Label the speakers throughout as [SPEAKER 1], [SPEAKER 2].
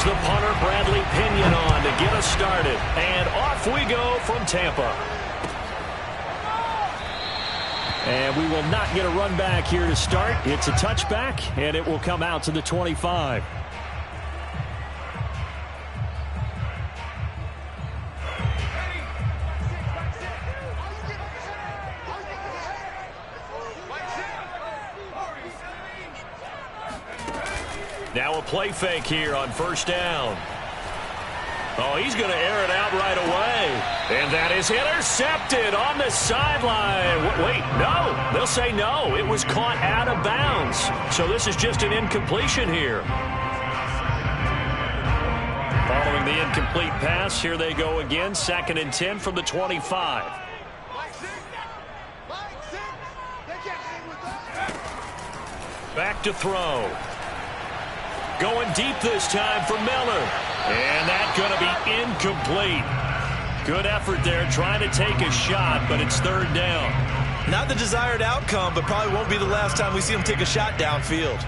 [SPEAKER 1] brings the punter, Bradley Pinion, on to get us started. And off we go from Tampa. And we will not get a run back here to start. It's a touchback, and it will come out to the 25. Now a play fake here on first down. Oh, he's going to air it out right away. And that is intercepted on the sideline. Wait, no. They'll say no. It was caught out of bounds. So this is just an incompletion here. Following the incomplete pass, here they go again. 2nd and 10 from the 25. Back to throw. Going deep this time for Miller. And that's going to be incomplete. Good effort there trying to take a shot, but it's 3rd down.
[SPEAKER 2] Not the desired outcome, but probably won't be the last time we see him take a shot downfield.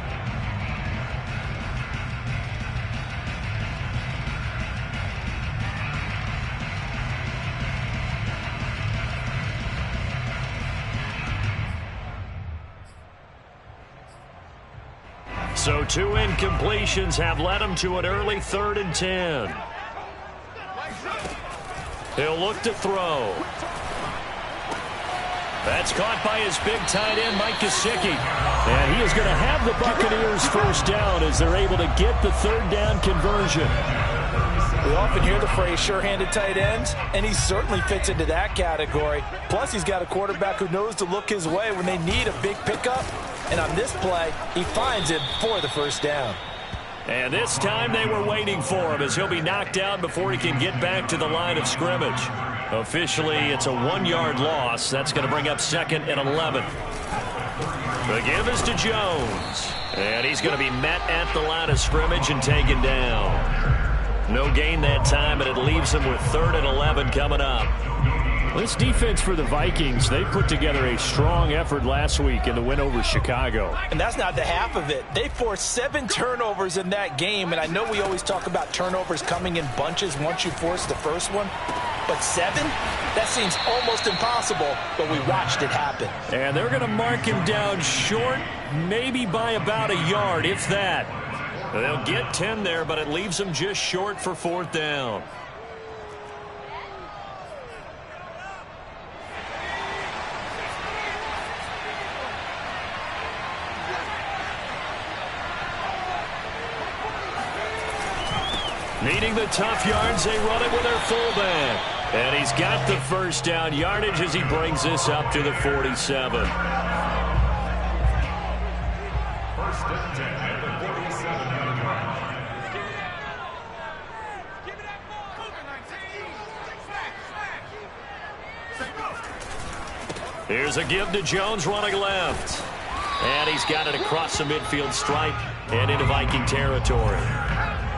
[SPEAKER 1] So 2 incompletions have led him to an early 3rd and 10. He'll look to throw. That's caught by his big tight end, Mike Gesicki. And he is going to have the Buccaneers first down as they're able to get the 3rd down conversion.
[SPEAKER 2] We often hear the phrase sure-handed tight ends, and he certainly fits into that category. Plus, he's got a quarterback who knows to look his way when they need a big pickup. And on this play, he finds him for the first down.
[SPEAKER 1] And this time they were waiting for him as he'll be knocked out before he can get back to the line of scrimmage. Officially, it's a 1-yard loss. That's going to bring up 2nd and 11. The give is to Jones. And he's going to be met at the line of scrimmage and taken down. No gain that time, and it leaves him with 3rd and 11 coming up. This defense for the Vikings, they put together a strong effort last week in the win over Chicago.
[SPEAKER 2] And that's not the half of it. They forced 7 turnovers in that game, and I know we always talk about turnovers coming in bunches once you force the first one. But 7? That seems almost impossible, but we watched it happen.
[SPEAKER 1] And they're going to mark him down short, maybe by about a yard, if that. They'll get 10 there, but it leaves them just short for 4th down. Needing the tough yards, they run it with their fullback. And he's got the first down yardage as he brings this up to the 47.
[SPEAKER 3] First and 10 at the 47-yard line.
[SPEAKER 1] Here's a give to Jones running left. And he's got it across the midfield stripe and into Viking territory.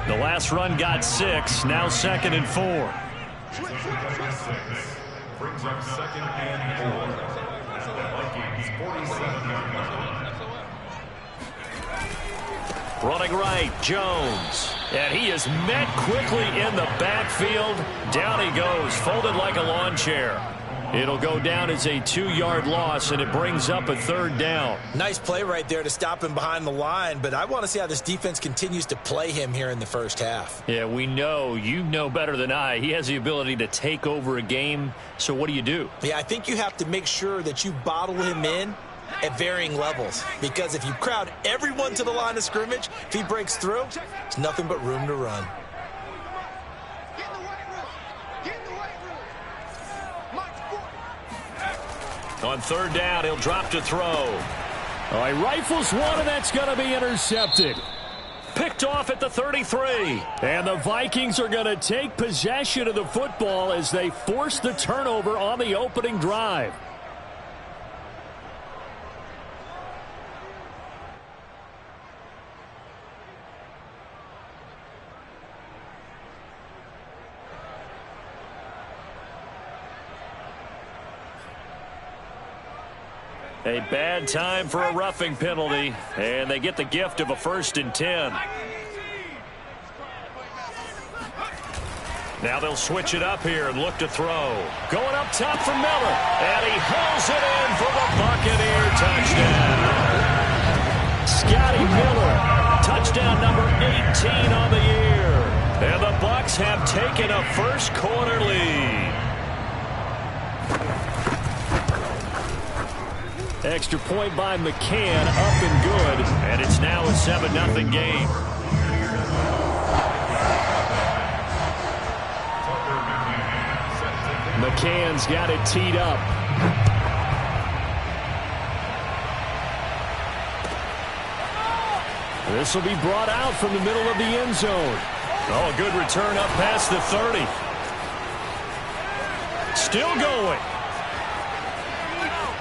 [SPEAKER 1] The last run got 6, now 2nd and 4.
[SPEAKER 3] Brings up 2nd and 4. Vikings 47-yard line.
[SPEAKER 1] Running right, Jones. And he is met quickly in the backfield. Down he goes, folded like a lawn chair. It'll go down as a 2-yard loss, and it brings up a 3rd down.
[SPEAKER 2] Nice play right there to stop him behind the line, but I want to see how this defense continues to play him here in the first half.
[SPEAKER 1] Yeah, we know. You know better than I. He has the ability to take over a game, so what do?
[SPEAKER 2] Yeah, I think you have to make sure that you bottle him in at varying levels, because if you crowd everyone to the line of scrimmage, if he breaks through, it's nothing but room to run.
[SPEAKER 1] On 3rd down, he'll drop to throw. All right, rifles one, and that's going to be intercepted. Picked off at the 33. And the Vikings are going to take possession of the football as they force the turnover on the opening drive. A bad time for a roughing penalty, and they get the gift of a 1st and 10. Now they'll switch it up here and look to throw. Going up top for Miller. And he hauls it in for the Buccaneer touchdown. Scotty Miller, touchdown number 18 on the year. And the Bucs have taken a first quarter lead. Extra point by McCann, up and good. And it's now a 7-0 game. McCann's got it teed up. This will be brought out from the middle of the end zone. Oh, a good return up past the 30. Still going.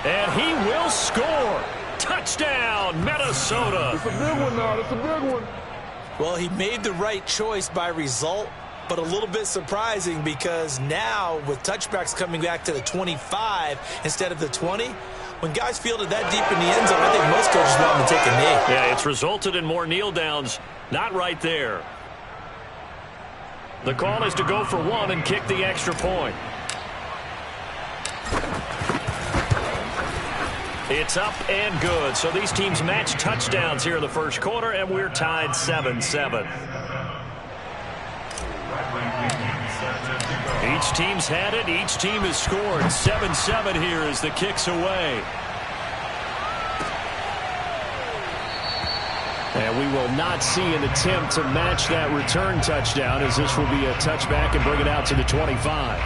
[SPEAKER 1] And he will score. Touchdown, Minnesota.
[SPEAKER 4] It's a big one now. It's a big one.
[SPEAKER 2] Well, he made the right choice by result, but a little bit surprising because now with touchbacks coming back to the 25 instead of the 20, when guys fielded that deep in the end zone, I think most coaches want them to take a knee.
[SPEAKER 1] Yeah, it's resulted in more kneel downs. Not right there. The call is to go for one and kick the extra point. It's up and good. So these teams match touchdowns here in the first quarter, and we're tied 7-7. Each team's had it. Each team has scored. 7-7 here as the kick's away. And we will not see an attempt to match that return touchdown, as this will be a touchback and bring it out to the 25.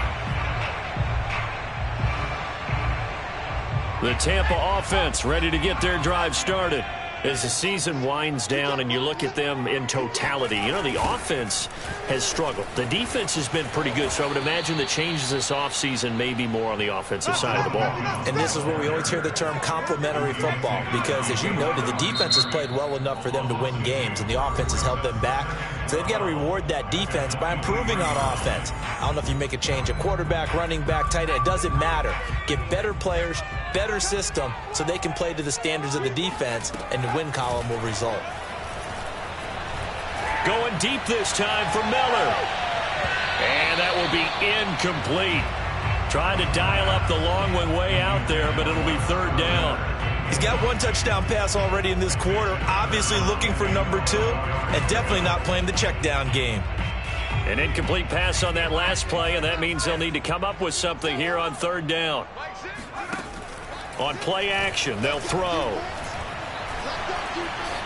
[SPEAKER 1] The Tampa offense ready to get their drive started. As the season winds down and you look at them in totality, you know, the offense has struggled. The defense has been pretty good, so I would imagine the changes this offseason may be more on the offensive side of the ball.
[SPEAKER 2] And this is where we always hear the term complementary football because, as you noted, the defense has played well enough for them to win games, and the offense has held them back. So they've got to reward that defense by improving on offense. I don't know if you make a change at quarterback, running back, tight end. It doesn't matter. Get better players, better system, so they can play to the standards of the defense, and the win column will result.
[SPEAKER 1] Going deep this time for Miller. And that will be incomplete. Trying to dial up the long one way out there, but it'll be third down.
[SPEAKER 2] He's got one touchdown pass already in this quarter, obviously looking for number 2, and definitely not playing the check down game.
[SPEAKER 1] An incomplete pass on that last play, and that means they'll need to come up with something here on third down. On play action, they'll throw.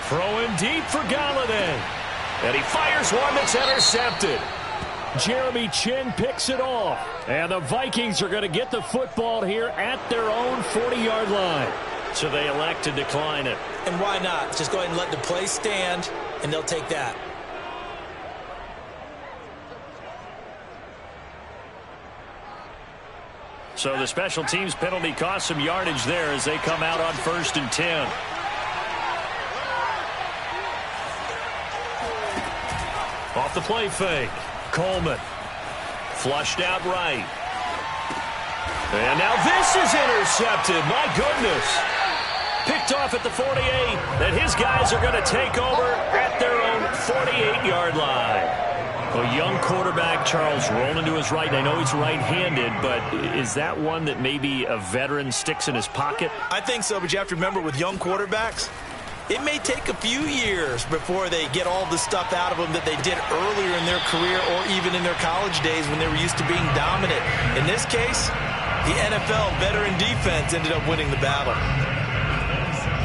[SPEAKER 1] Throwing deep for Galladay. And he fires one that's intercepted. Jeremy Chin picks it off. And the Vikings are going to get the football here at their own 40-yard line. So they elect to decline it.
[SPEAKER 2] And why not? Just go ahead and let the play stand, and they'll take that.
[SPEAKER 1] So the special teams penalty cost some yardage there as they come out on 1st and 10. Off the play fake. Coleman. Flushed out right. And now this is intercepted. My goodness. Picked off at the 48. And his guys are going to take over at their own 48-yard line. A young quarterback, Charles, rolling to his right. I know he's right-handed, but is that one that maybe a veteran sticks in his pocket?
[SPEAKER 2] I think so, but you have to remember with young quarterbacks, it may take a few years before they get all the stuff out of them that they did earlier in their career or even in their college days when they were used to being dominant. In this case, the NFL veteran defense ended up winning the battle.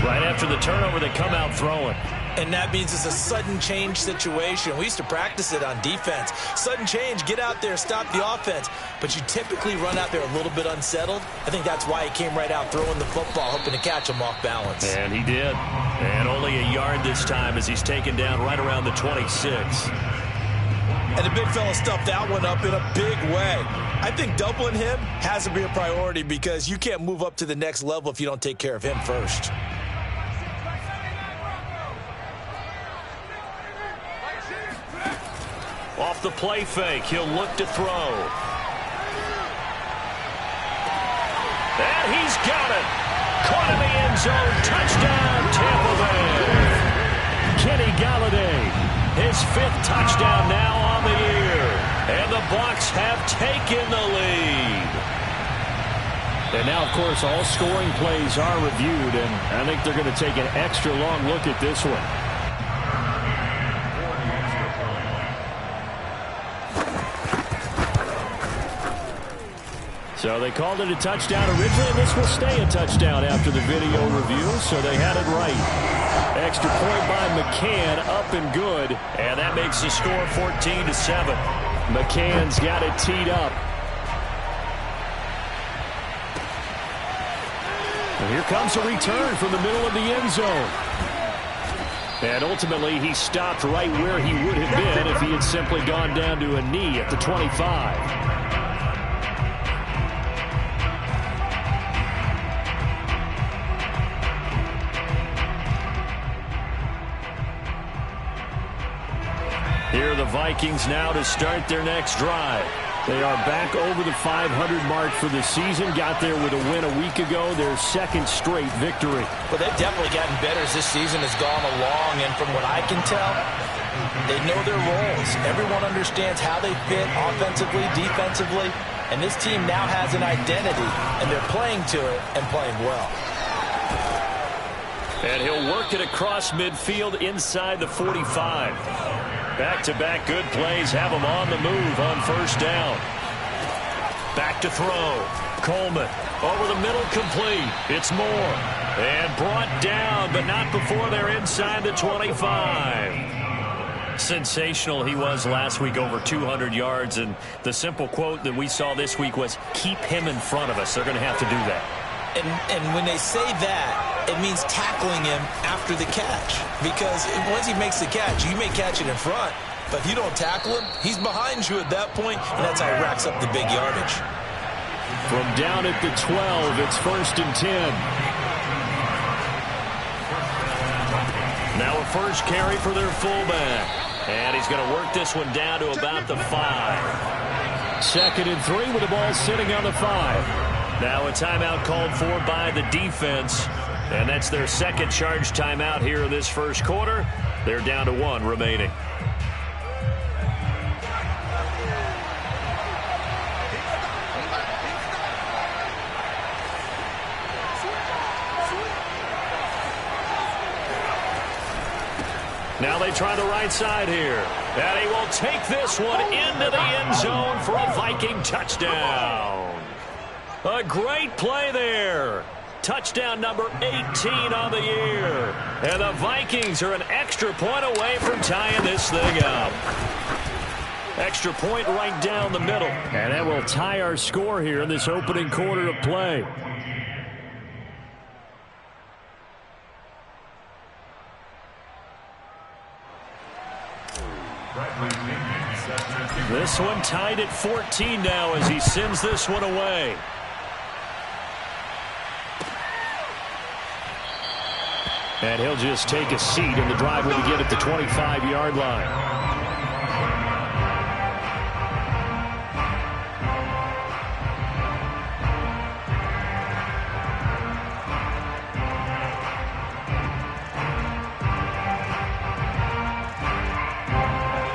[SPEAKER 1] Right after the turnover, they come out throwing.
[SPEAKER 2] And that means it's a sudden change situation. We used to practice it on defense. Sudden change, get out there, stop the offense. But you typically run out there a little bit unsettled. I think that's why he came right out throwing the football, hoping to catch him off balance.
[SPEAKER 1] And he did. And only a yard this time as he's taken down right around the 26.
[SPEAKER 2] And the big fella stuffed that one up in a big way. I think doubling him has to be a priority because you can't move up to the next level if you don't take care of him first.
[SPEAKER 1] Off the play fake, he'll look to throw. And he's got it. Caught in the end zone. Touchdown, Tampa Bay. Kenny Galladay, his 5th touchdown now on the year. And the Bucs have taken the lead.
[SPEAKER 5] And now, of course, all scoring plays are reviewed, and I think they're going to take an extra long look at this one. So they called it a touchdown originally, and this will stay a touchdown after the video review, so they had it right. Extra point by McCann, up and good.
[SPEAKER 1] And that makes the score 14-7.
[SPEAKER 5] McCann's got it teed up. And here comes a return from the middle of the end zone. And ultimately, he stopped right where he would have been if he had simply gone down to a knee at the 25.
[SPEAKER 1] Here are the Vikings now to start their next drive.
[SPEAKER 5] They are back over the 500 mark for the season. Got there with a win a week ago, their second straight victory.
[SPEAKER 2] Well, they've definitely gotten better as this season has gone along, and from what I can tell, they know their roles. Everyone understands how they fit offensively, defensively, and this team now has an identity, and they're playing to it and playing well.
[SPEAKER 1] And he'll work it across midfield inside the 45. Back-to-back good plays have him on the move on first down. Back to throw. Coleman over the middle, complete. It's Moore. And brought down, but not before they're inside the 25. Sensational he was last week, over 200 yards. And the simple quote that we saw this week was, keep him in front of us. They're going to have to do that.
[SPEAKER 2] And when they say that, it means tackling him after the catch. Because once he makes the catch, you may catch it in front. But if you don't tackle him, he's behind you at that point, and that's how he racks up the big yardage.
[SPEAKER 5] From down at the 12, it's 1st and 10.
[SPEAKER 1] Now a first carry for their fullback. And he's going to work this one down to about the 5.
[SPEAKER 5] 2nd and 3 with the ball sitting on the 5.
[SPEAKER 1] Now a timeout called for by the defense. And that's their second charge timeout here in this first quarter. They're down to 1 remaining. Now they try the right side here. And he will take this one into the end zone for a Viking touchdown. A great play there. Touchdown number 18 on the year. And the Vikings are an extra point away from tying this thing up. Extra point right down the middle.
[SPEAKER 5] And that will tie our score here in this opening quarter of play.
[SPEAKER 1] This one tied at 14 now as he sends this one away.
[SPEAKER 5] And he'll just take a seat, and the drive will begin at the 25-yard line.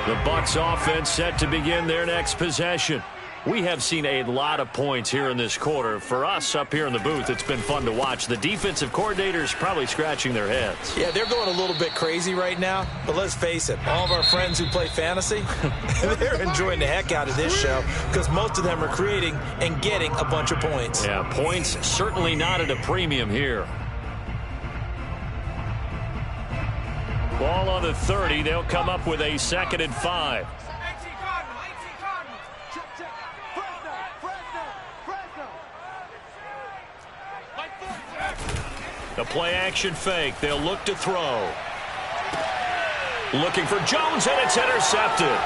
[SPEAKER 1] The Bucs offense set to begin their next possession. We have seen a lot of points here in this quarter. For us up here in the booth, it's been fun to watch. The defensive coordinators probably scratching their heads.
[SPEAKER 2] Yeah, they're going a little bit crazy right now. But let's face it, all of our friends who play fantasy, they're enjoying the heck out of this show because most of them are creating and getting a bunch of points.
[SPEAKER 1] Yeah, points certainly not at a premium here. Ball on the 30. They'll come up with a 2nd and 5. The play action fake. They'll look to throw. Looking for Jones, and it's intercepted.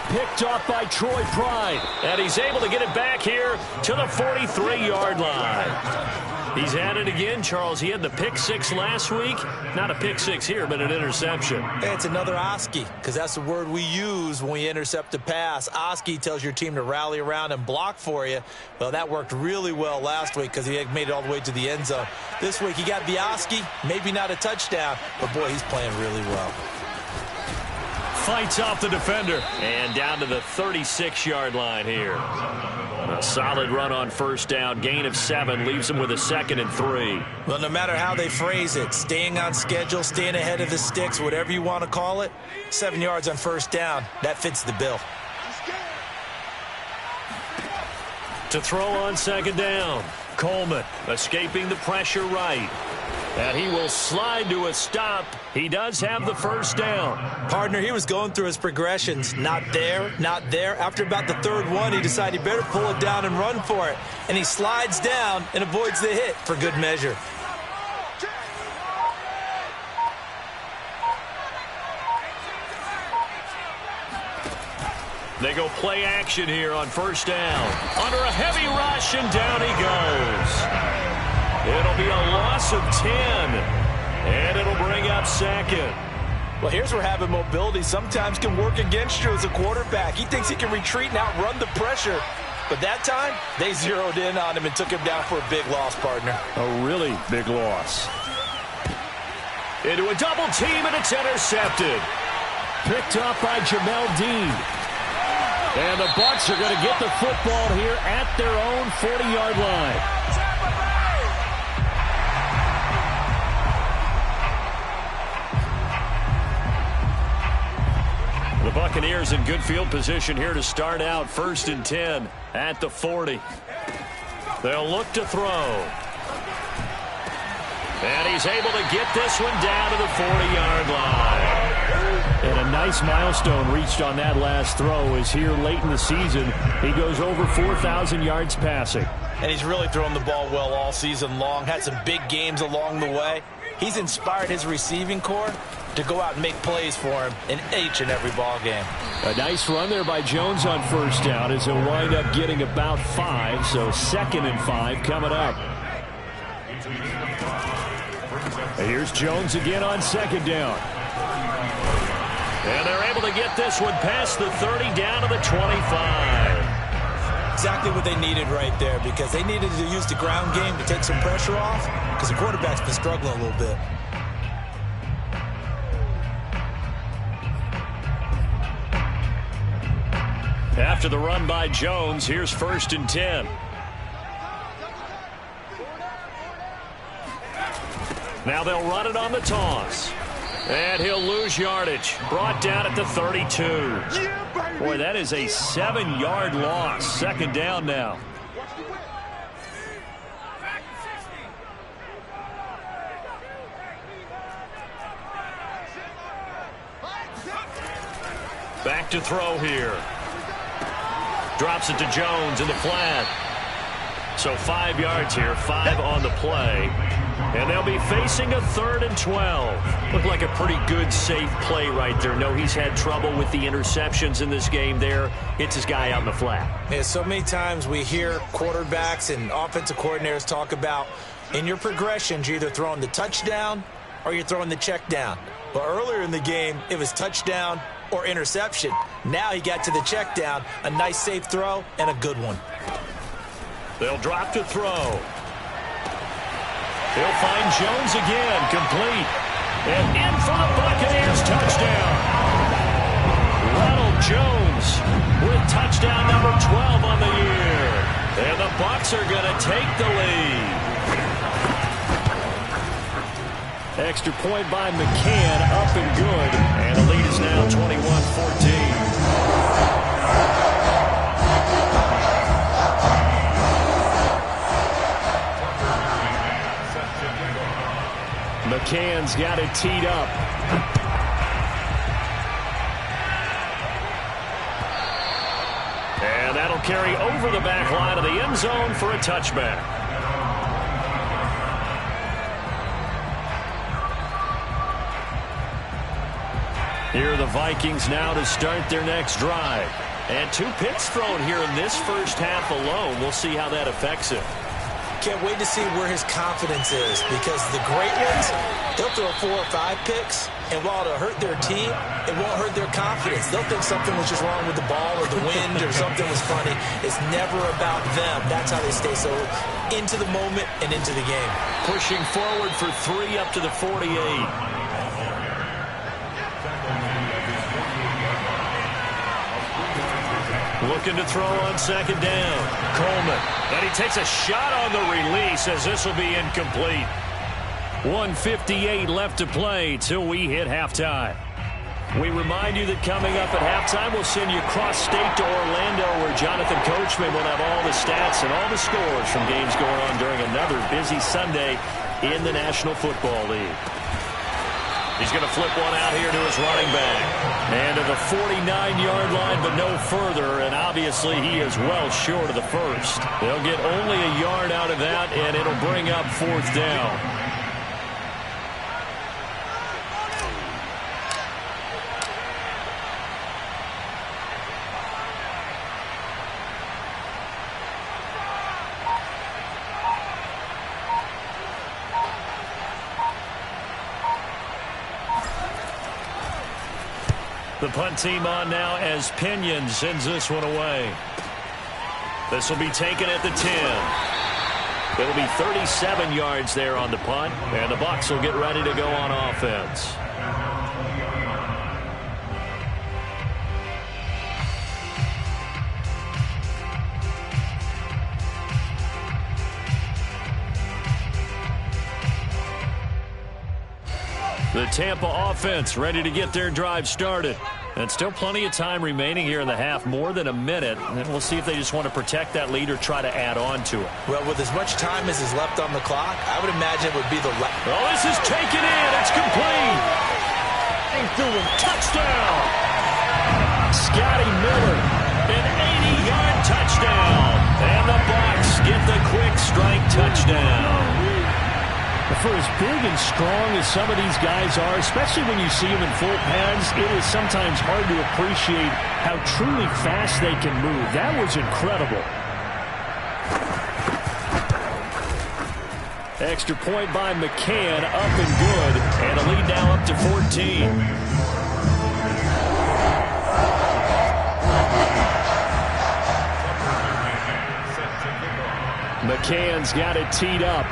[SPEAKER 5] Picked off by Troy Pride.
[SPEAKER 1] And he's able to get it back here to the 43-yard line. He's at it again, Charles. He had the pick 6 last week. Not a pick 6 here, but an interception.
[SPEAKER 2] It's another Oski, because that's the word we use when we intercept a pass. Oski tells your team to rally around and block for you. Well, that worked really well last week because he had made it all the way to the end zone. This week he got the Oski, maybe not a touchdown, but boy, he's playing really well.
[SPEAKER 1] fights off the defender. And down to the 36-yard line here. A solid run on first down. Gain of 7 leaves them with a 2nd and 3.
[SPEAKER 2] Well, no matter how they phrase it, staying on schedule, staying ahead of the sticks, whatever you want to call it, 7 yards on first down, that fits the bill.
[SPEAKER 1] To throw on 2nd down. Coleman escaping the pressure right. And he will slide to a stop. He does have the first down.
[SPEAKER 2] Partner, he was going through his progressions. Not there, not there. After about the 3rd one, he decided he better pull it down and run for it. And he slides down and avoids the hit for good measure.
[SPEAKER 1] They go play action here on first down. Under a heavy rush, and down he goes. It'll be a loss of 10, and it'll bring up 2nd.
[SPEAKER 2] Well, here's where having mobility sometimes can work against you as a quarterback. He thinks he can retreat and outrun the pressure. But that time, they zeroed in on him and took him down for a big loss, partner.
[SPEAKER 5] A really big loss.
[SPEAKER 1] Into a double team, and it's intercepted.
[SPEAKER 5] Picked up by Jamel Dean. And the Bucs are going to get the football here at their own 40-yard line.
[SPEAKER 1] The Buccaneers in good field position here to start out 1st and 10 at the 40. They'll look to throw. And he's able to get this one down to the 40-yard line.
[SPEAKER 5] And a nice milestone reached on that last throw as here late in the season, he goes over 4,000 yards passing.
[SPEAKER 2] And he's really thrown the ball well all season long, had some big games along the way. He's inspired his receiving corps to go out and make plays for him in each and every ball game.
[SPEAKER 5] A nice run there by Jones on first down as he'll wind up getting about 5, so 2nd and 5 coming up. And here's Jones again on 2nd down.
[SPEAKER 1] And they're able to get this one past the 30 down to the 25.
[SPEAKER 2] Exactly what they needed right there, because they needed to use the ground game to take some pressure off, because the quarterback's been struggling a little bit.
[SPEAKER 1] After the run by Jones, here's 1st and 10. Now they'll run it on the toss. And he'll lose yardage. Brought down at the 32. Boy, that is a 7-yard loss. 2nd down now. Back to throw here. Drops it to Jones in the flat. So 5 yards here, 5 on the play. And they'll be facing a 3rd and 12. Looked like a pretty good, safe play right there. No, he's had trouble with the interceptions in this game there. It's his guy out in the flat.
[SPEAKER 2] Yeah, so many times we hear quarterbacks and offensive coordinators talk about in your progressions, you're either throwing the touchdown or you're throwing the check down. But earlier in the game, it was touchdown or interception. Now he got to the check down, a nice safe throw, and a good one.
[SPEAKER 1] They'll drop to throw. He'll find Jones again, complete. And in for the Buccaneers, touchdown. Ronald Jones with touchdown number 12 on the year. And the Bucs are going to take the lead.
[SPEAKER 5] Extra point by McCann, up and good.
[SPEAKER 1] And the lead is now 21-14.
[SPEAKER 5] McCann's got it teed up.
[SPEAKER 1] And that'll carry over the back line of the end zone for a touchback. Here are the Vikings now to start their next drive. And 2 picks thrown here in this first half alone. We'll see how that affects it.
[SPEAKER 2] Can't wait to see where his confidence is, because the great ones, they'll throw 4 or 5 picks, and while it'll hurt their team, it won't hurt their confidence. They'll think something was just wrong with the ball or the wind or something was funny. It's never about them. That's how they stay so into the moment and into the game.
[SPEAKER 1] Pushing forward for 3 up to the 48. Looking to throw on second down. Coleman. And he takes a shot on the release as this will be incomplete. 1:58 left to play till we hit halftime. We remind you that coming up at halftime, we'll send you cross-state to Orlando, where Jonathan Coachman will have all the stats and all the scores from games going on during another busy Sunday in the National Football League. He's going to flip one out here to his running back. And to the 49-yard line, but no further. And obviously, he is well short of the first. They'll get only a yard out of that, and it'll bring up fourth down. The punt team on now as Pinion sends this one away. This will be taken at the 10. It'll be 37 yards there on the punt, and the Bucs will get ready to go on offense. The Tampa offense ready to get their drive started. And still plenty of time remaining here in the half, more than a minute. And we'll see if they just want to protect that lead or try to add on to it.
[SPEAKER 2] Well, with as much time as is left on the clock, I would imagine it would be the last.
[SPEAKER 1] Oh, this is taken in. It's complete. Touchdown. Scotty Miller, an 80-yard touchdown. And the Bucs get the quick strike touchdown.
[SPEAKER 5] For as big and strong as some of these guys are, especially when you see them in full pads, it is sometimes hard to appreciate how truly fast they can move. That was incredible.
[SPEAKER 1] Extra point by McCann, up and good, and a lead now up to 14.
[SPEAKER 5] McCann's got it teed up.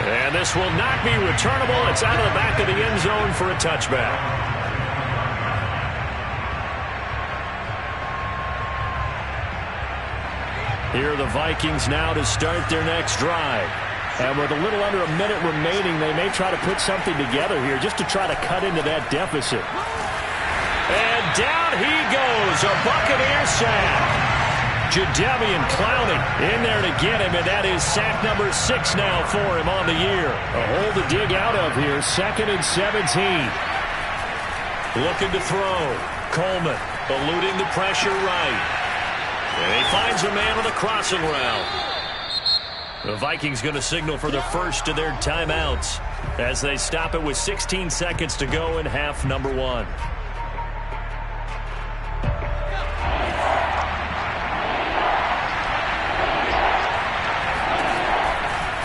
[SPEAKER 1] And this will not be returnable. It's out of the back of the end zone for a touchback. Here are the Vikings now to start their next drive.
[SPEAKER 5] And with a little under a minute remaining, they may try to put something together here just to try to cut into that deficit.
[SPEAKER 1] And down he goes, a Buccaneer sack. Jadeveon Clowney in there to get him, and that is sack number 6 now for him on the year.
[SPEAKER 5] A hole to dig out of here, 2nd and 17.
[SPEAKER 1] Looking to throw. Coleman eluding the pressure right. And he finds a man with a crossing route. The Vikings going to signal for the first of their timeouts as they stop it with 16 seconds to go in half number 1.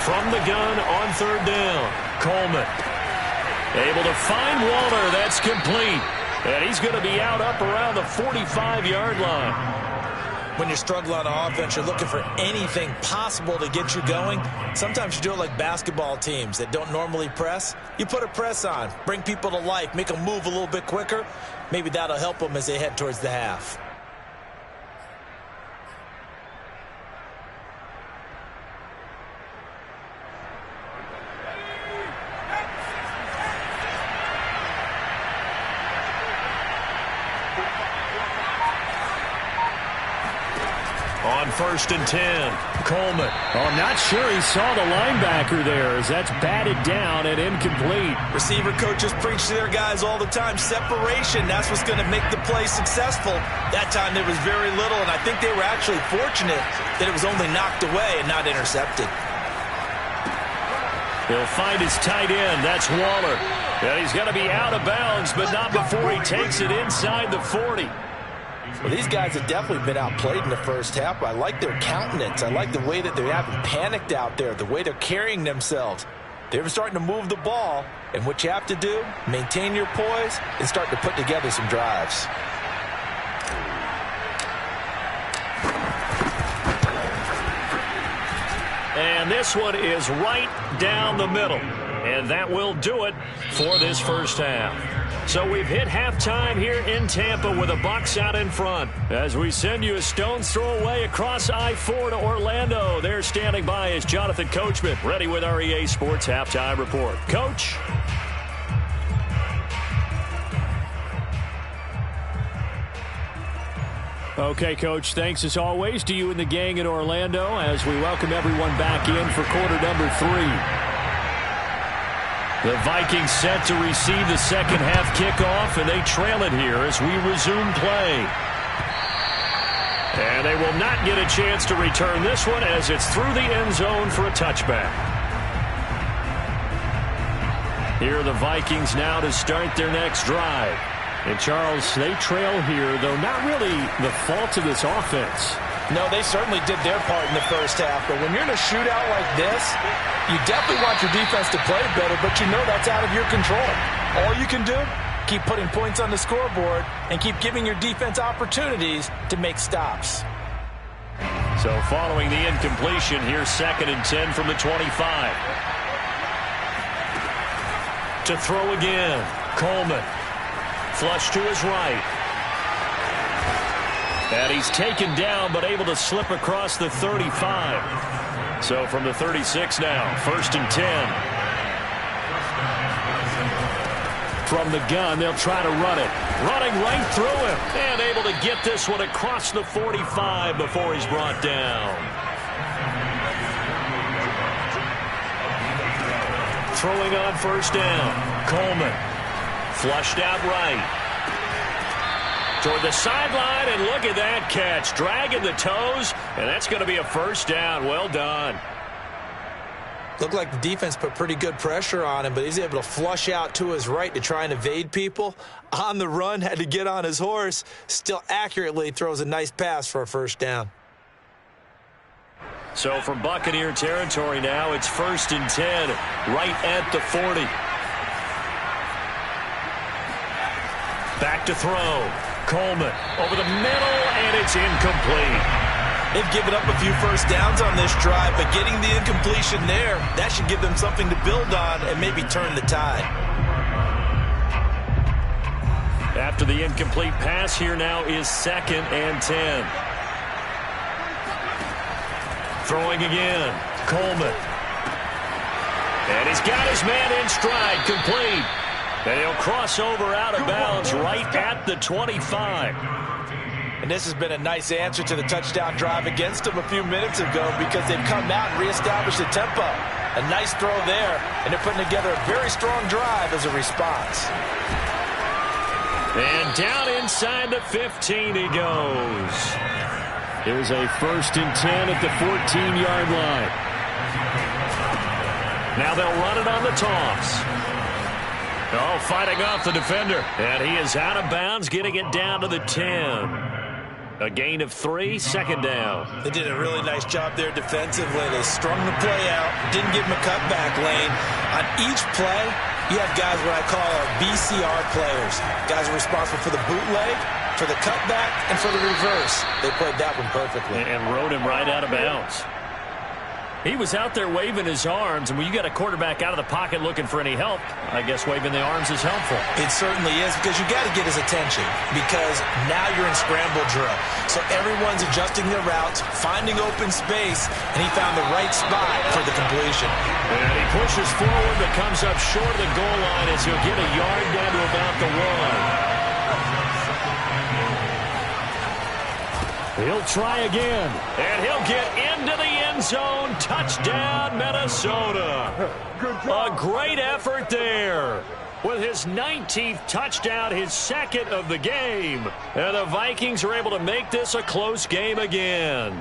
[SPEAKER 1] From the gun on third down. Coleman able to find Waller. That's complete. And he's going to be out up around the 45-yard line.
[SPEAKER 2] When you're struggling on offense, you're looking for anything possible to get you going. Sometimes you do it like basketball teams that don't normally press. You put a press on, bring people to life, make them move a little bit quicker. Maybe that'll help them as they head towards the half.
[SPEAKER 1] On 1st and 10, Coleman.
[SPEAKER 5] Oh, I'm not sure he saw the linebacker there as that's batted down and incomplete.
[SPEAKER 2] Receiver coaches preach to their guys all the time. Separation, that's what's going to make the play successful. That time there was very little, and I think they were actually fortunate that it was only knocked away and not intercepted.
[SPEAKER 1] He'll find his tight end. That's Waller. And he's going to be out of bounds, but not before he takes it inside the 40.
[SPEAKER 2] Well, these guys have definitely been outplayed in the first half. I like their countenance. I like the way that they haven't panicked out there, the way they're carrying themselves. They're starting to move the ball, and what you have to do, maintain your poise and start to put together some drives.
[SPEAKER 1] And this one is right down the middle. And that will do it for this first half. So we've hit halftime here in Tampa with the Bucs out in front. As we send you a stone's throw away across I-4 to Orlando. There standing by is Jonathan Coachman, ready with our EA Sports Halftime Report. Coach?
[SPEAKER 5] Okay, Coach, thanks as always to you and the gang in Orlando as we welcome everyone back in for quarter number 3.
[SPEAKER 1] The Vikings set to receive the second half kickoff, and they trail it here as we resume play. And they will not get a chance to return this one as it's through the end zone for a touchback. Here are the Vikings now to start their next drive. And, Charles, they trail here, though not really the fault of this offense.
[SPEAKER 2] No, they certainly did their part in the first half. But when you're in a shootout like this, you definitely want your defense to play better, but you know that's out of your control. All you can do, keep putting points on the scoreboard and keep giving your defense opportunities to make stops.
[SPEAKER 1] So following the incompletion, here's 2nd and 10 from the 25. To throw again, Coleman. Flush to his right. And he's taken down but able to slip across the 35. So from the 36 now, 1st and 10. From the gun, they'll try to run it. Running right through him. And able to get this one across the 45 before he's brought down. Throwing on 1st down, Coleman. Flushed out right. Toward the sideline, and look at that catch. Dragging the toes, and that's going to be a 1st down. Well done.
[SPEAKER 2] Looked like the defense put pretty good pressure on him, but he's able to flush out to his right to try and evade people. On the run, had to get on his horse. Still accurately throws a nice pass for a 1st down.
[SPEAKER 1] So from Buccaneer territory now, it's 1st and 10, right at the 40. Back to throw. Coleman over the middle, and it's incomplete.
[SPEAKER 2] They've given up a few 1st downs on this drive, but getting the incompletion there, that should give them something to build on and maybe turn the tide.
[SPEAKER 1] After the incomplete pass, here now is 2nd and 10. Throwing again, Coleman. And he's got his man in stride, complete. And he'll cross over out of bounds right at the 25.
[SPEAKER 2] And this has been a nice answer to the touchdown drive against them a few minutes ago because they've come out and reestablished the tempo. A nice throw there, and they're putting together a very strong drive as a response.
[SPEAKER 1] And down inside the 15 he goes.
[SPEAKER 5] Here's a 1st and 10 at the 14-yard line.
[SPEAKER 1] Now they'll run it on the toss. Oh, fighting off the defender. And he is out of bounds, getting it down to the 10. A gain of 3, 2nd down.
[SPEAKER 2] They did a really nice job there defensively. They strung the play out, didn't give him a cutback lane. On each play, you have guys what I call our BCR players. Guys are responsible for the bootleg, for the cutback, and for the reverse. They played that one perfectly.
[SPEAKER 1] And rode him right out of bounds. He was out there waving his arms, and when you got a quarterback out of the pocket looking for any help, I guess waving the arms is helpful.
[SPEAKER 2] It certainly is, because you got to get his attention, because now you're in scramble drill. So everyone's adjusting their routes, finding open space, and he found the right spot for the completion.
[SPEAKER 1] And he pushes forward, but comes up short of the goal line as he'll get a yard down to about the 1. He'll try again, and he'll get into the end zone. Touchdown, Minnesota. A great effort there. With his 19th touchdown, his 2nd of the game. And the Vikings are able to make this a close game again.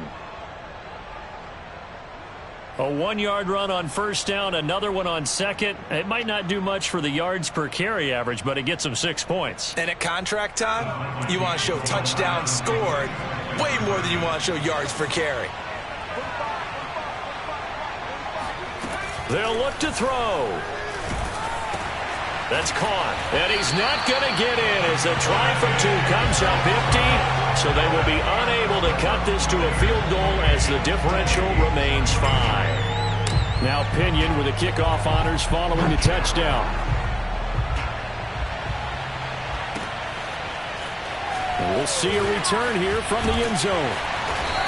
[SPEAKER 1] A 1-yard run on 1st down, another one on 2nd. It might not do much for the yards per carry average, but it gets him 6 points.
[SPEAKER 2] And at contract time, you want to show touchdowns scored way more than you want to show yards per carry.
[SPEAKER 1] They'll look to throw. That's caught. And he's not going to get in as the try from 2 comes up empty. So they will be unable to cut this to a field goal as the differential remains 5.
[SPEAKER 5] Now Pinion with the kickoff honors following the touchdown. And we'll see a return here from the end zone.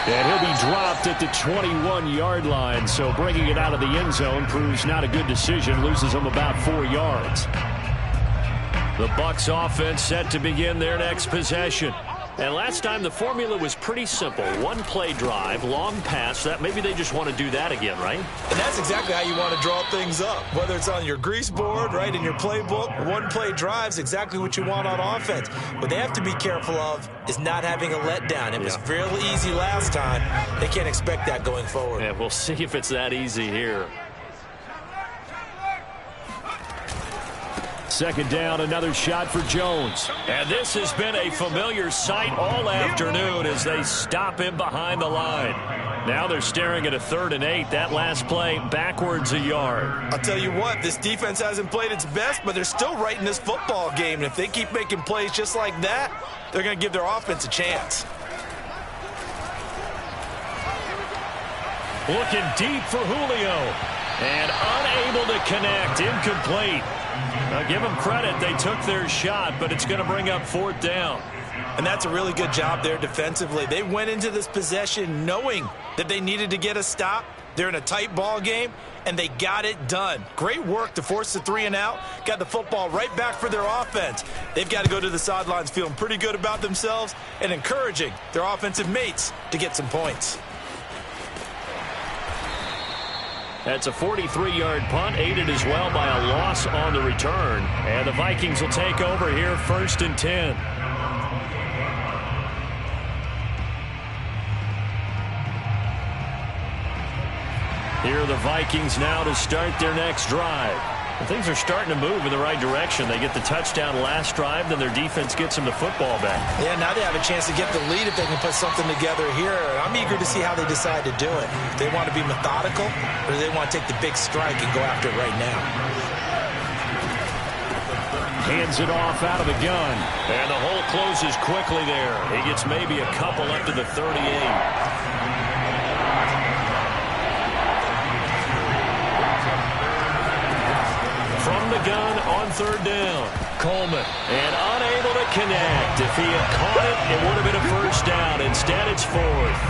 [SPEAKER 5] And he'll be dropped at the 21-yard line, so bringing it out of the end zone proves not a good decision, loses him about 4 yards. The Bucs offense set to begin their next possession. And last time the formula was pretty simple. One-play drive, long pass. That maybe they just want to do that again, right?
[SPEAKER 2] And that's exactly how you want to draw things up. Whether it's on your grease board, right, in your playbook, one-play drive's exactly what you want on offense. What they have to be careful of is not having a letdown. It was fairly easy last time. They can't expect that going forward.
[SPEAKER 1] Yeah, we'll see if it's that easy here.
[SPEAKER 5] Second down, another shot for Jones.
[SPEAKER 1] And this has been a familiar sight all afternoon as they stop him behind the line. Now they're staring at a 3rd and 8. That last play backwards a yard.
[SPEAKER 2] I'll tell you what, this defense hasn't played its best, but they're still right in this football game. And if they keep making plays just like that, they're going to give their offense a chance.
[SPEAKER 1] Looking deep for Julio. And unable to connect. Incomplete. Now, give them credit. They took their shot, but it's going to bring up 4th down.
[SPEAKER 2] And that's a really good job there defensively. They went into this possession knowing that they needed to get a stop. They're in a tight ball game, and they got it done. Great work to force the 3 and out. Got the football right back for their offense. They've got to go to the sidelines feeling pretty good about themselves and encouraging their offensive mates to get some points.
[SPEAKER 1] That's a 43-yard punt, aided as well by a loss on the return. And the Vikings will take over here, 1st and 10. Here are the Vikings now to start their next drive. And things are starting to move in the right direction. They get the touchdown last drive, then their defense gets them the football back.
[SPEAKER 2] Yeah, now they have a chance to get the lead if they can put something together here. I'm eager to see how they decide to do it. Do they want to be methodical, or do they want to take the big strike and go after it right now?
[SPEAKER 5] Hands it off out of the gun.
[SPEAKER 1] And the hole closes quickly there. He gets maybe a couple up to the 38. From the gun on 3rd down. Coleman. And unable to connect. If he had caught it, it would have been a 1st down. Instead, it's 4th.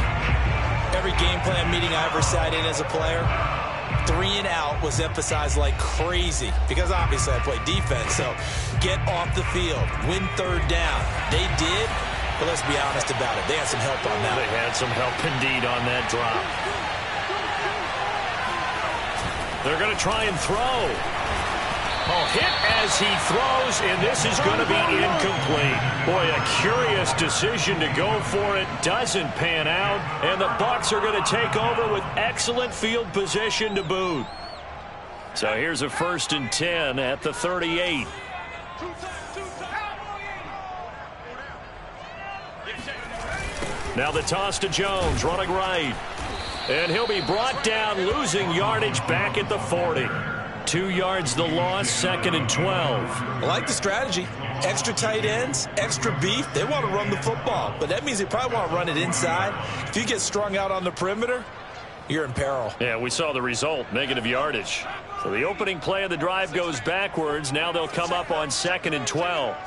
[SPEAKER 2] Every game plan meeting I ever sat in as a player, 3 and out was emphasized like crazy because obviously I play defense. So get off the field, win 3rd down. They did, but let's be honest about it. They had some help on that.
[SPEAKER 1] They had some help indeed on that drop. They're going to try and throw. Oh, hit as he throws, and this is going to be incomplete. Boy, a curious decision to go for it. Doesn't pan out, and the Bucs are going to take over with excellent field position to boot. So here's a 1st and 10 at the 38. Now the toss to Jones, running right. And he'll be brought down, losing yardage back at the 40. 2 yards the loss, 2nd and 12.
[SPEAKER 2] I like the strategy. Extra tight ends, extra beef. They want to run the football, but that means they probably want to run it inside. If you get strung out on the perimeter, you're in peril.
[SPEAKER 1] Yeah, we saw the result, negative yardage. So the opening play of the drive goes backwards. Now they'll come up on 2nd and 12.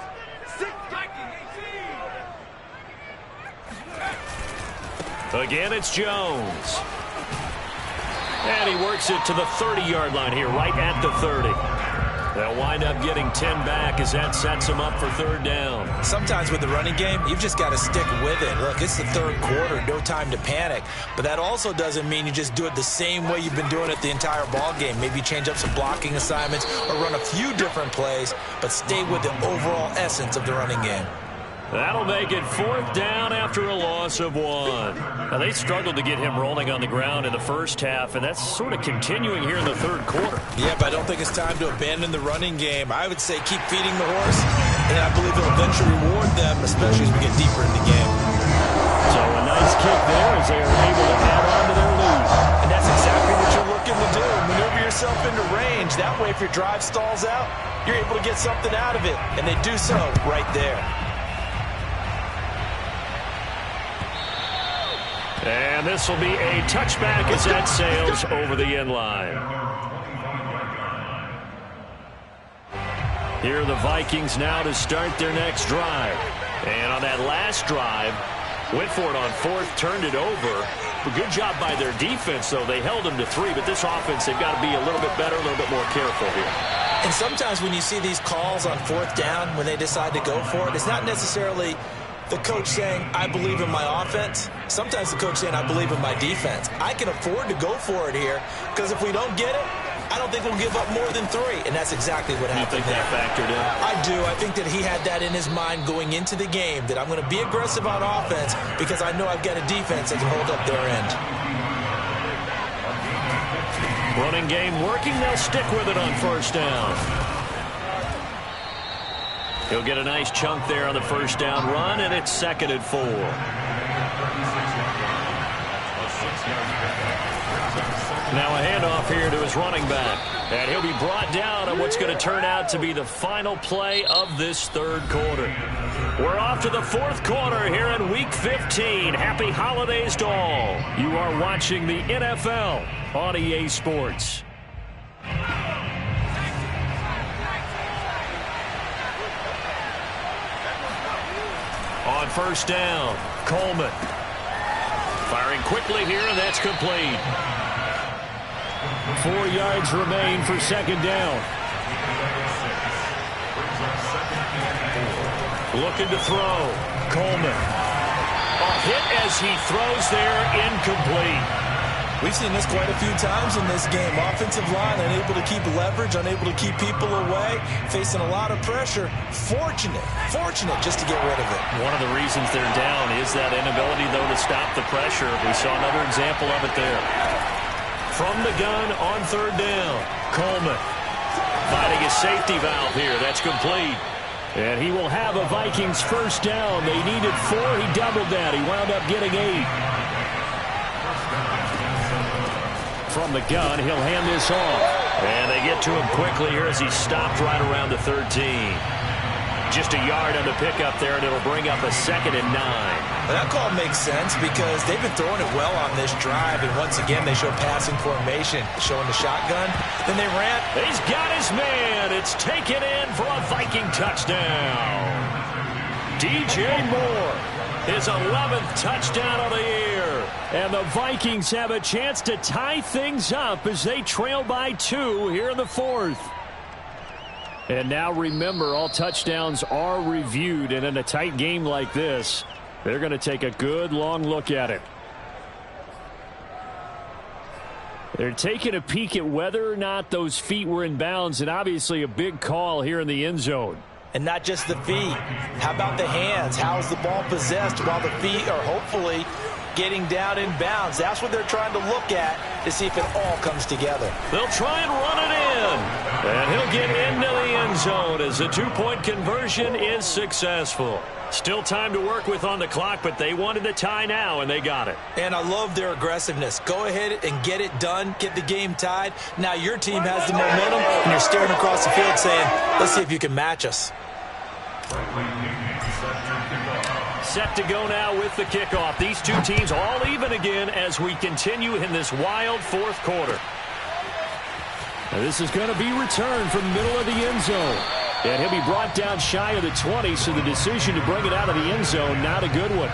[SPEAKER 1] Again, it's Jones. And he works it to the 30-yard line here, right at the 30. They'll wind up getting 10 back as that sets them up for 3rd down.
[SPEAKER 2] Sometimes with the running game, you've just got to stick with it. Look, it's the 3rd quarter, no time to panic. But that also doesn't mean you just do it the same way you've been doing it the entire ball game. Maybe change up some blocking assignments or run a few different plays, but stay with the overall essence of the running game.
[SPEAKER 1] That'll make it 4th down after a loss of 1. Now, they struggled to get him rolling on the ground in the first half, and that's sort of continuing here in the 3rd quarter.
[SPEAKER 2] Yeah, but I don't think it's time to abandon the running game. I would say keep feeding the horse, and I believe it'll eventually reward them, especially as we get deeper in the game.
[SPEAKER 5] So a nice kick there as they are able to add on to their lead.
[SPEAKER 2] And that's exactly what you're looking to do. Maneuver yourself into range. That way, if your drive stalls out, you're able to get something out of it, and they do so right there.
[SPEAKER 1] And this will be a touchback as that sails over the end line. Here are the Vikings now to start their next drive. And on that last drive, went for it on fourth, turned it over. A good job by their defense, though. They held them to 3, but this offense, they've got to be a little bit better, a little bit more careful here.
[SPEAKER 2] And sometimes when you see these calls on fourth down, when they decide to go for it, it's not necessarily the coach saying, I believe in my offense. Sometimes the coach saying, I believe in my defense. I can afford to go for it here because if we don't get it, I don't think we'll give up more than 3. And that's exactly what happened.
[SPEAKER 1] You think that factored in?
[SPEAKER 2] I do. I think that he had that in his mind going into the game, that I'm going to be aggressive on offense because I know I've got a defense that can hold up their end.
[SPEAKER 1] Running game working. They'll stick with it on first down. He'll get a nice chunk there on the first down run, and it's 2nd and 4. Now a handoff here to his running back. And he'll be brought down on what's going to turn out to be the final play of this third quarter. We're off to the fourth quarter here in Week 15. Happy holidays to all. You are watching the NFL on EA Sports. On first down, Coleman. Firing quickly here, and that's complete.
[SPEAKER 5] 4 yards remain for second down.
[SPEAKER 1] Looking to throw. Coleman. A hit as he throws there, incomplete.
[SPEAKER 2] We've seen this quite a few times in this game. Offensive line unable to keep leverage, unable to keep people away, facing a lot of pressure. Fortunate just to get rid of it.
[SPEAKER 1] One of the reasons they're down is that inability, though, to stop the pressure. We saw another example of it there. From the gun on third down, Coleman finding a safety valve here. That's complete.
[SPEAKER 5] And he will have a Vikings first down. They needed 4. He doubled that. He wound up getting 8. From the gun, he'll hand this off.
[SPEAKER 1] And they get to him quickly here as he stopped right around the 13. Just a yard on the pickup there, and it'll bring up a 2nd and 9.
[SPEAKER 2] Well, that call makes sense because they've been throwing it well on this drive, and once again they show passing formation, showing the shotgun. Then they ran.
[SPEAKER 1] He's got his man. It's taken in for a Viking touchdown. DJ Moore, his 11th touchdown of the year.
[SPEAKER 5] And the Vikings have a chance to tie things up as they trail by 2 here in the fourth. And now remember, all touchdowns are reviewed, and in a tight game like this, they're going to take a good long look at it. They're taking a peek at whether or not those feet were in bounds, and obviously a big call here in the end zone.
[SPEAKER 2] And not just the feet. How about the hands? How's the ball possessed while the feet are hopefully getting down in bounds? That's what they're trying to look at to see if it all comes together.
[SPEAKER 1] They'll try and run it in. And he'll get into the end zone as the 2-point conversion is successful. Still time to work with on the clock, but they wanted a tie now, and they got it.
[SPEAKER 2] And I love their aggressiveness. Go ahead and get it done. Get the game tied. Now your team has the momentum, and you're staring across the field saying, let's see if you can match us.
[SPEAKER 1] Set to go now with the kickoff. These two teams all even again as we continue in this wild fourth quarter.
[SPEAKER 5] Now this is going to be returned from the middle of the end zone. And he'll be brought down shy of the 20, so the decision to bring it out of the end zone, not a good one.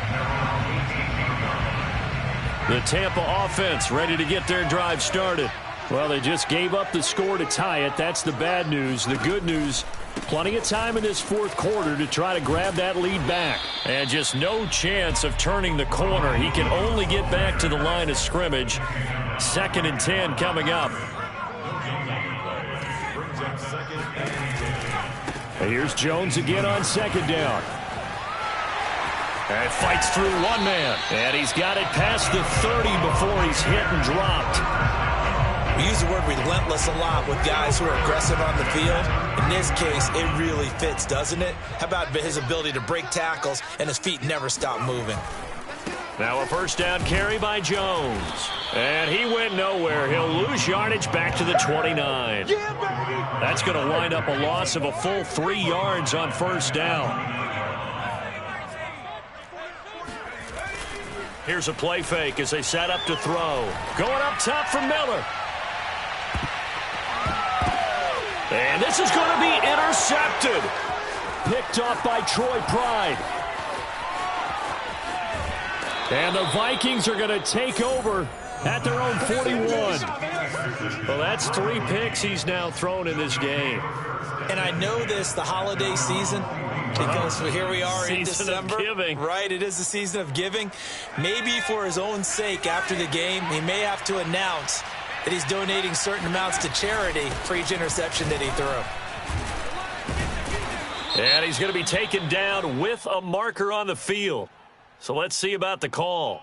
[SPEAKER 1] The Tampa offense ready to get their drive started.
[SPEAKER 5] Well, they just gave up the score to tie it. That's the bad news. The good news, plenty of time in this fourth quarter to try to grab that lead back.
[SPEAKER 1] And just no chance of turning the corner. He can only get back to the line of scrimmage. 2nd and 10 coming up.
[SPEAKER 5] And here's Jones again on second down.
[SPEAKER 1] And fights through one man. And he's got it past the 30 before he's hit and dropped.
[SPEAKER 2] We use the word relentless a lot with guys who are aggressive on the field. In this case, it really fits, doesn't it? How about his ability to break tackles and his feet never stop moving?
[SPEAKER 1] Now a first down carry by Jones. And he went nowhere. He'll lose yardage back to the 29. That's going to wind up a loss of a full 3 yards on first down. Here's a play fake as they set up to throw. Going up top for Miller. And this is going to be intercepted. Picked off by Troy Pride. And the Vikings are going to take over at their own 41. Well, that's 3 picks he's now thrown in this game.
[SPEAKER 2] And I know this, the holiday season, because here we are in December.
[SPEAKER 1] Of giving.
[SPEAKER 2] Right, it is the season of giving. Maybe for his own sake after the game, he may have to announce that he's donating certain amounts to charity for each interception that he threw.
[SPEAKER 1] And he's going to be taken down with a marker on the field. So let's see about the call.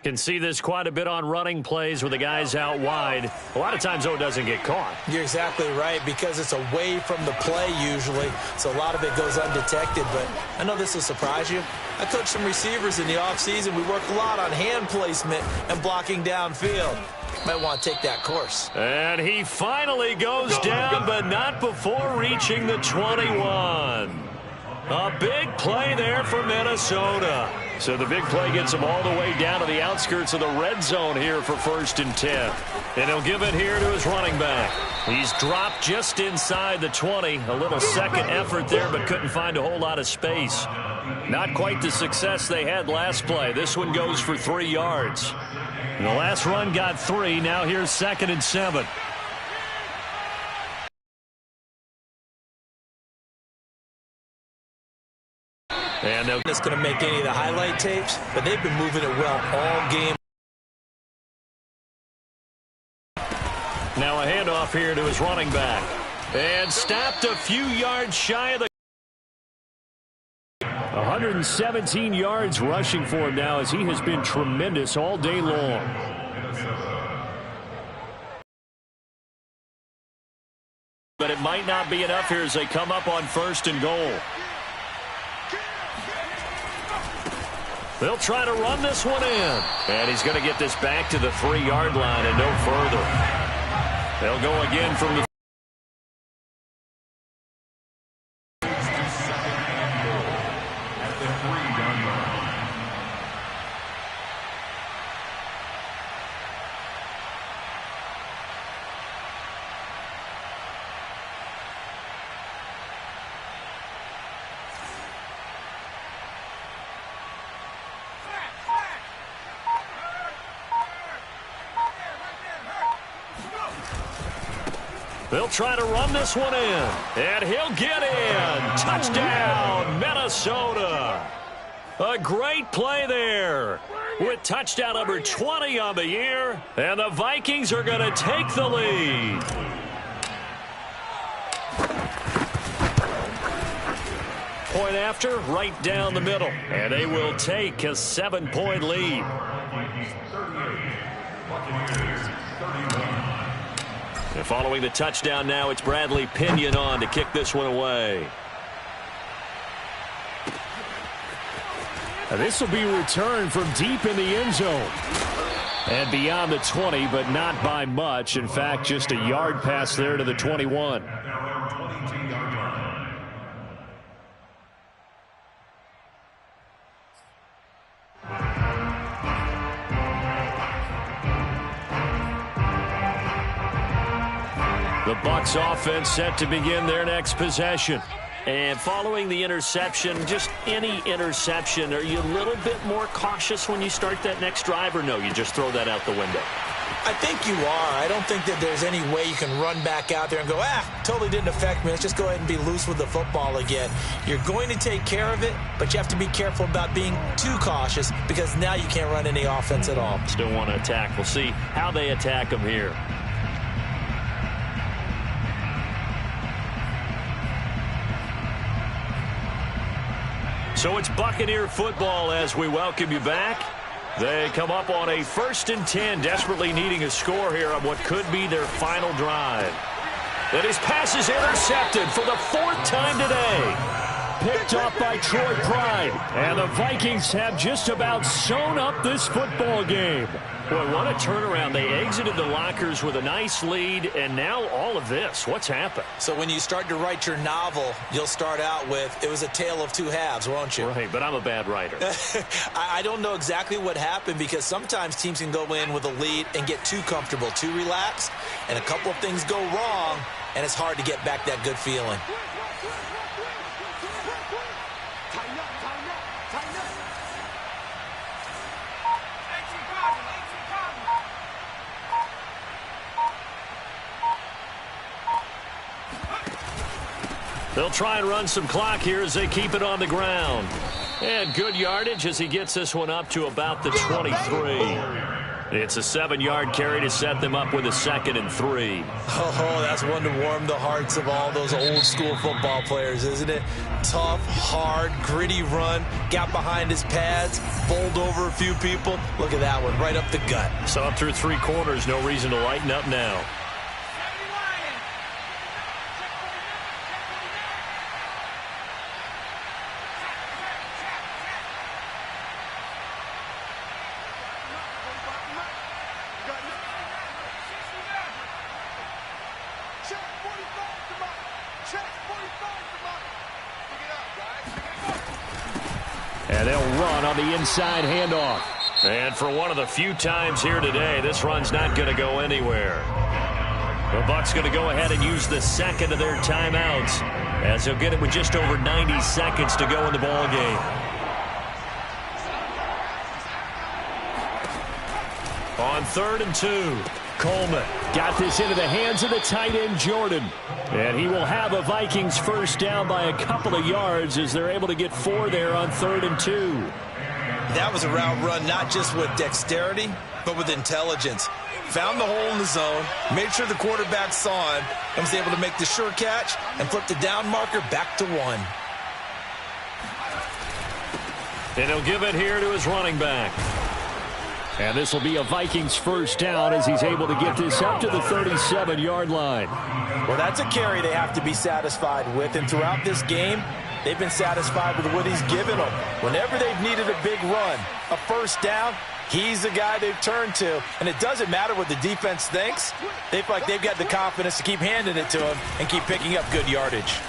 [SPEAKER 1] Can see this quite a bit on running plays where the guy's out wide. A lot of times, though, it doesn't get caught.
[SPEAKER 2] You're exactly right, because it's away from the play usually, so a lot of it goes undetected. But I know this will surprise you. I coach some receivers in the offseason. We work a lot on hand placement and blocking downfield. Might want to take that course.
[SPEAKER 1] And he finally goes down, but not before reaching the 21. A big play there for Minnesota. So the big play gets him all the way down to the outskirts of the red zone here for 1st and 10. And he'll give it here to his running back. He's dropped just inside the 20. A little second effort there, but couldn't find a whole lot of space. Not quite the success they had last play. This one goes for 3 yards. And the last run got 3. Now here's 2nd and 7. And
[SPEAKER 2] it's going to make any of the highlight tapes, but they've been moving it well all game.
[SPEAKER 1] Now a handoff here to his running back. And stopped a few yards shy of the 117 yards rushing for him now, as he has been tremendous all day long. But it might not be enough here as they come up on 1st and goal. They'll try to run this one in. And he's going to get this back to the 3-yard line and no further. They'll go again from the They'll try to run this one in. And he'll get in. Touchdown, Minnesota. A great play there with touchdown number 20 on the year. And the Vikings are going to take the lead. Point after, right down the middle. And they will take a 7-point lead. And following the touchdown now, it's Bradley Pinion on to kick this one away.
[SPEAKER 5] And this will be returned from deep in the end zone. And beyond the 20, but not by much. In fact, just a yard pass there to the 21.
[SPEAKER 1] The Bucs offense set to begin their next possession. And following the interception, just any interception, are you a little bit more cautious when you start that next drive, or no, you just throw that out the window?
[SPEAKER 2] I think you are. I don't think that there's any way you can run back out there and go, totally didn't affect me. Let's just go ahead and be loose with the football again. You're going to take care of it, but you have to be careful about being too cautious, because now you can't run any offense at all.
[SPEAKER 1] Still want to attack. We'll see how they attack them here. So it's Buccaneer football as we welcome you back. They come up on a 1st and 10, desperately needing a score here on what could be their final drive. And his pass is intercepted for the 4th time today.
[SPEAKER 5] picked off by Troy Pride. And the Vikings have just about sewn up this football game.
[SPEAKER 1] Boy, what a turnaround. They exited the lockers with a nice lead, and now all of this. What's happened?
[SPEAKER 2] So when you start to write your novel, you'll start out with, it was a tale of two halves, won't you?
[SPEAKER 1] Right, but I'm a bad writer.
[SPEAKER 2] I don't know exactly what happened, because sometimes teams can go in with a lead and get too comfortable, too relaxed, and a couple of things go wrong, and it's hard to get back that good feeling.
[SPEAKER 1] They'll try and run some clock here as they keep it on the ground. And good yardage as he gets this one up to about the 23. It's a 7-yard carry to set them up with a 2nd and 3.
[SPEAKER 2] Oh, that's one to warm the hearts of all those old-school football players, isn't it? Tough, hard, gritty run, got behind his pads, bowled over a few people. Look at that one, right up the gut.
[SPEAKER 1] So up through 3 quarters, no reason to lighten up now.
[SPEAKER 5] And they'll run on the inside handoff.
[SPEAKER 1] And for one of the few times here today, this run's not going to go anywhere. The Bucs going to go ahead and use the 2nd of their timeouts, as they'll get it with just over 90 seconds to go in the ball game. On 3rd and 2.
[SPEAKER 5] Coleman got this into the hands of the tight end, Jordan. And he will have a Vikings first down by a couple of yards as they're able to get 4 there on 3rd and 2.
[SPEAKER 2] That was a route run not just with dexterity, but with intelligence. Found the hole in the zone, made sure the quarterback saw him, and was able to make the sure catch and flip the down marker back to 1.
[SPEAKER 1] And he'll give it here to his running back.
[SPEAKER 5] And this will be a Vikings first down as he's able to get this up to the 37-yard line.
[SPEAKER 2] Well, that's a carry they have to be satisfied with, and throughout this game, they've been satisfied with what he's given them. Whenever they've needed a big run, a first down, he's the guy they've turned to. And it doesn't matter what the defense thinks. They feel like they've got the confidence to keep handing it to him and keep picking up good yardage.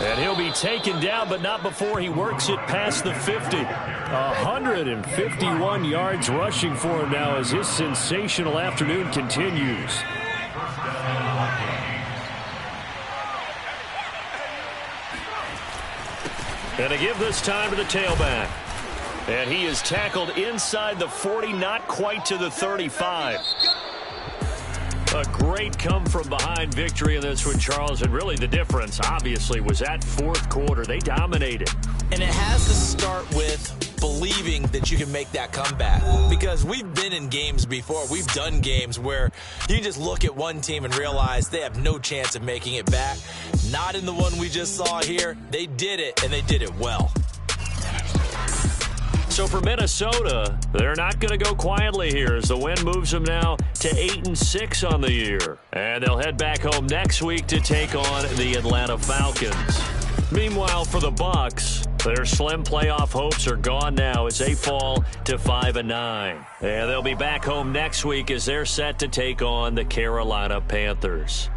[SPEAKER 5] And he'll be taken down, but not before he works it past the 50. 151 yards rushing for him now as his sensational afternoon continues.
[SPEAKER 1] And to give this time to the tailback. And he is tackled inside the 40, not quite to the 35. A great come-from-behind victory in this one, Charles. And really the difference, obviously, was that 4th quarter. They dominated.
[SPEAKER 2] And it has to start with believing that you can make that comeback. Because we've been in games before. We've done games where you can just look at one team and realize they have no chance of making it back. Not in the one we just saw here. They did it, and they did it well.
[SPEAKER 1] So for Minnesota, they're not going to go quietly here as the win moves them now to 8-6 on the year. And they'll head back home next week to take on the Atlanta Falcons. Meanwhile, for the Bucs, their slim playoff hopes are gone now as they fall to 5-9. And they'll be back home next week as they're set to take on the Carolina Panthers.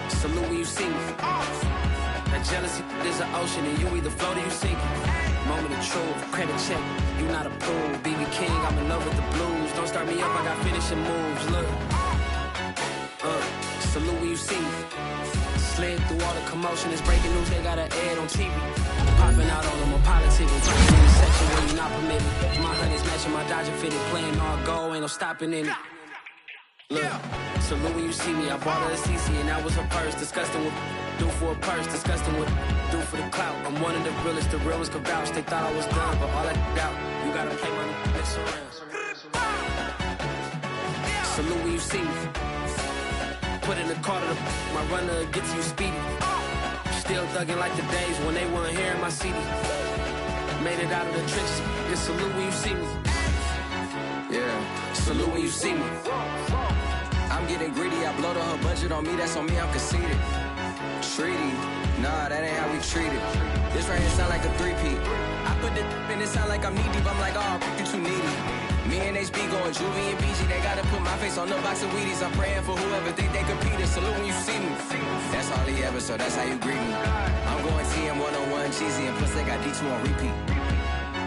[SPEAKER 6] Salute when you see me. That jealousy is an ocean, and you either float or you sink. Moment of truth, credit check, you not approved. BB King, I'm in love with the blues. Don't start me up, I got finishing moves. Look, salute when you see me. Slid through all the commotion, it's breaking news, they got an ad on TV. Popping out on them, I'm politicking. In the section where you not permitted. My honey's matching my Dodger fitted, playing all go, ain't no stopping in it. Look, salute when you see me. I bought her a CC and that was her purse. Disgusting with Do for a purse, disgusting what do for the clout. I'm one of the realest, the real ones can vouch. They thought I was done, but all I out. You gotta play my next around. Salute when you see me. Put in the car to my runner gets you speedy. Still thugging like the days when they weren't hearing my CD. Made it out of the trenches. Just salute when you see me. Yeah, salute when you see me. I'm getting greedy, I blow the whole budget on me, that's on me, I'm conceited. Treaty, nah, that ain't how we treat it. This right here sound like a three-peat. I put the in it sound like I'm knee deep, I'm like, oh, you too needy. Me and HB going Juvie and BG, they gotta put my face on the box of Wheaties. I'm praying for whoever think they competed. Salute when you see me. That's all he ever, so that's how you greet me. I'm going TM 101 cheesy, and plus they got D2 on repeat.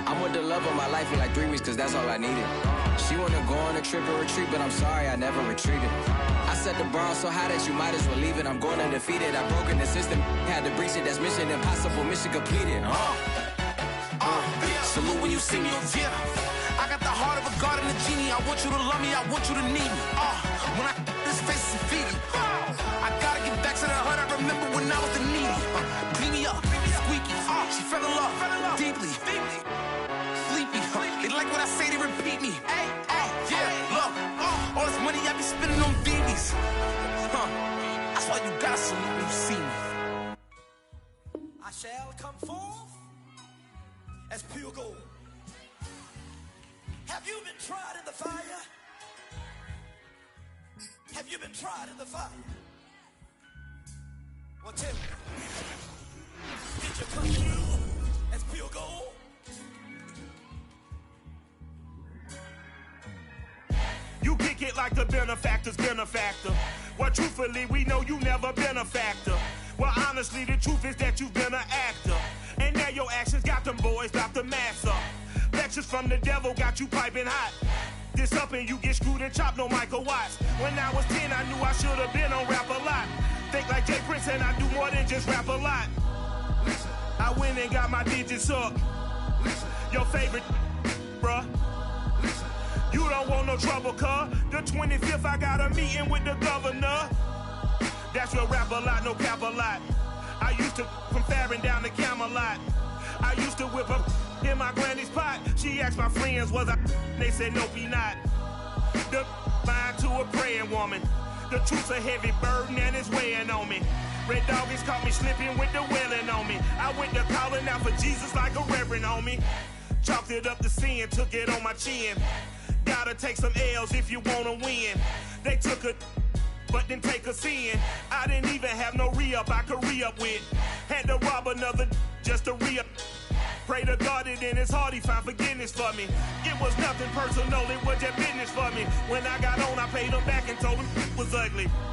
[SPEAKER 6] I'm with the love of my life for like 3 weeks, cause that's all I needed. She wanna go on a trip or retreat, but I'm sorry, I never retreated. I set the bar so high that you might as well leave it. I'm going undefeated, I've broken the system. Had to breach it, that's mission impossible, mission completed.
[SPEAKER 7] Salute when you see me, yeah. I got the heart of a god and a genie. I want you to love me, I want you to need me. When I this face is feedy. I gotta get back to the heart I remember when I was the needy. Beat me up, squeaky. She fell in love deeply. Sleepy. They like what I say, they repeat me. Yeah, look, all this money I be spending on BBs. That's why you gotta salute when you see me.
[SPEAKER 8] I shall come forth as pure gold. Have you been tried in the fire? Have you been tried in the fire? Well, tell me, did you come through as pure gold?
[SPEAKER 9] You kick it like the benefactor's benefactor. Well, truthfully, we know you never been a factor. Well, honestly, the truth is that you've been an actor. And now your actions got them boys about to mass up. Lectures from the devil got you piping hot. This up and you get screwed and chopped, no Michael Watts. When I was 10, I knew I should have been on rap a lot. Think like Jay Prince and I do more than just rap a lot. I went and got my digits up. Your favorite, bruh. You don't want no trouble, cuz. The 25th, I got a meeting with the governor. That's your rap a lot, no cap a lot. I used to from Farron down to Camelot. I used to whip up in my granny's pot. She asked my friends, was I? They said, nope, he not. The line to a praying woman. The truth's a heavy burden and it's weighing on me. Red doggies caught me slipping with the wailing on me. I went to calling out for Jesus like a reverend on me. Chalked it up to sin, took it on my chin. Gotta take some L's if you wanna win. They took a but didn't take a sin. I didn't even have no re-up I could re-up with. Had to rob another just to re-up. Pray to God it in his heart he found forgiveness for me. It was nothing personal, it was just business for me. When I got on, I paid him back and told him it was ugly.